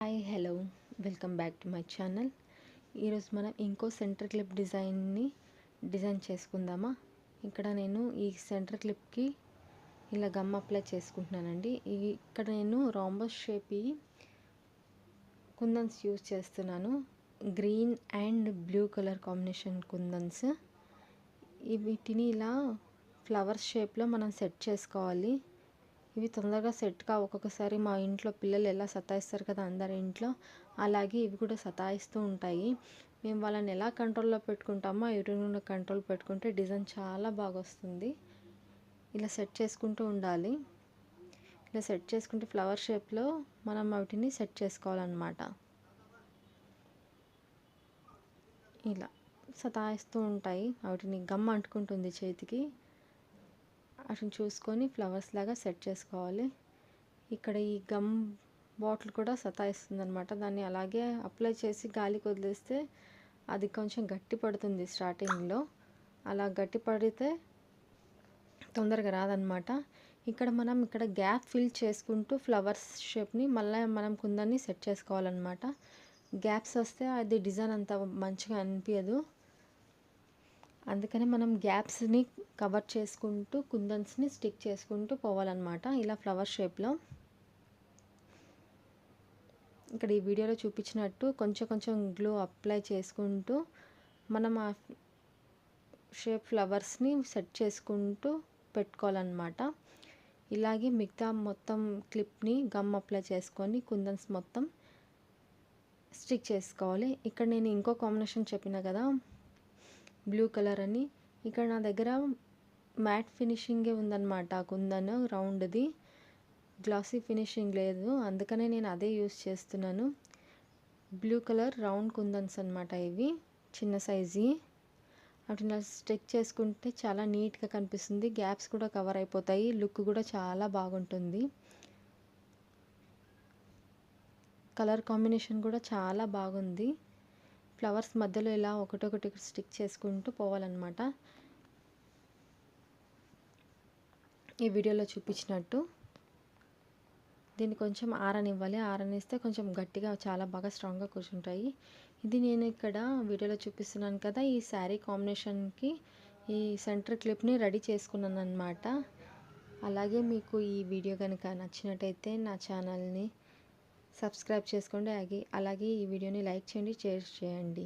Hi hello welcome back to my channel. ఈరోజు మనం ఇంకో సెంటర్ క్లిప్ డిజైన్ చేసుకుందామా. ఇక్కడ నేను ఈ సెంటర్ క్లిప్కి ఇలా గమ్ అప్లై చేసుకుంటున్నానండి. ఇక్కడ నేను రాంబస్ షేప్ కుందన్స్ యూజ్ చేస్తున్నాను. Green and blue colour combination kundans. వీటిని ఇలా ఫ్లవర్ షేప్లో మనం సెట్ చేసుకోవాలి. ఇవి తొందరగా సెట్ కావు. ఒక్కొక్కసారి మా ఇంట్లో పిల్లలు ఎలా సతాయిస్తారు కదా అందరి ఇంట్లో, అలాగే ఇవి కూడా సతాయిస్తూ ఉంటాయి. మేము వాళ్ళని ఎలా కంట్రోల్లో పెట్టుకుంటామో ఎదురుగుండా కంట్రోల్ పెట్టుకుంటే డిజైన్ చాలా బాగా వస్తుంది. ఇలా సెట్ చేసుకుంటూ ఉండాలి. ఇలా సెట్ చేసుకుంటే ఫ్లవర్ షేప్లో మనం వాటిని సెట్ చేసుకోవాలన్నమాట. ఇలా సతాయిస్తూ ఉంటాయి, వాటిని గమ్ అంటుకుంటుంది చేతికి. వాటిని చూసుకొని ఫ్లవర్స్ లాగా సెట్ చేసుకోవాలి. ఇక్కడ ఈ గమ్ బాటిల్ కూడా సతాయిస్తుంది అనమాట. దాన్ని అలాగే అప్లై చేసి గాలికి వదిలేస్తే అది కొంచెం గట్టి పడుతుంది స్టార్టింగ్లో. అలా గట్టి పడితే తొందరగా రాదనమాట. ఇక్కడ గ్యాప్ ఫిల్ చేసుకుంటూ ఫ్లవర్స్ షేప్ని మళ్ళీ మనం కుందాన్ని సెట్ చేసుకోవాలన్నమాట. గ్యాప్స్ వస్తే అది డిజైన్ అంత మంచిగా అనిపించదు. అందుకని మనం గ్యాప్స్ని కవర్ చేసుకుంటూ కుందన్స్ని స్టిక్ చేసుకుంటూ పోవాలన్నమాట. ఇలా ఫ్లవర్ షేప్లో ఇక్కడ ఈ వీడియోలో చూపించినట్టు కొంచెం కొంచెం గ్లూ అప్లై చేసుకుంటూ మనం ఆ షేప్ ఫ్లవర్స్ని సెట్ చేసుకుంటూ పెట్టుకోవాలన్నమాట. ఇలాగే మిగతా మొత్తం క్లిప్ని గమ్ అప్లై చేసుకొని కుందన్స్ మొత్తం స్టిక్ చేసుకోవాలి. ఇక్కడ నేను ఇంకో కాంబినేషన్ చెప్పిన కదా, బ్లూ కలర్ అని. ఇక్కడ నా దగ్గర మ్యాట్ ఫినిషింగే ఉందన్నమాట. కుందన్ రౌండ్ది, గ్లాసీ ఫినిషింగ్ లేదు. అందుకనే నేను అదే యూస్ చేస్తున్నాను. బ్లూ కలర్ రౌండ్ కుందన్స్ అనమాట. ఇవి చిన్న సైజీ. వాటిని స్టిక్ చేసుకుంటే చాలా నీట్గా కనిపిస్తుంది. గ్యాప్స్ కూడా కవర్ అయిపోతాయి. లుక్ కూడా చాలా బాగుంటుంది. కలర్ కాంబినేషన్ కూడా చాలా బాగుంది. ఫ్లవర్స్ మధ్యలో ఇలా ఒకటొకటి స్టిక్ చేసుకుంటూ పోవాలన్నమాట. ఈ వీడియోలో చూపించినట్టు దీన్ని కొంచెం ఆరనివ్వాలి. ఆరనిస్తే కొంచెం గట్టిగా చాలా బాగా స్ట్రాంగ్గా కూర్చుంటాయి. ఇది నేను ఇక్కడ వీడియోలో చూపిస్తున్నాను కదా, ఈ శారీ కాంబినేషన్కి ఈ సెంటర్ క్లిప్ని రెడీ చేసుకున్నాను అనమాట. అలాగే మీకు ఈ వీడియో కనుక నచ్చినట్టయితే నా ఛానల్ని సబ్స్క్రైబ్ చేసుకోండి. అలాగే ఈ వీడియోని లైక్ చేయండి, షేర్ చేయండి.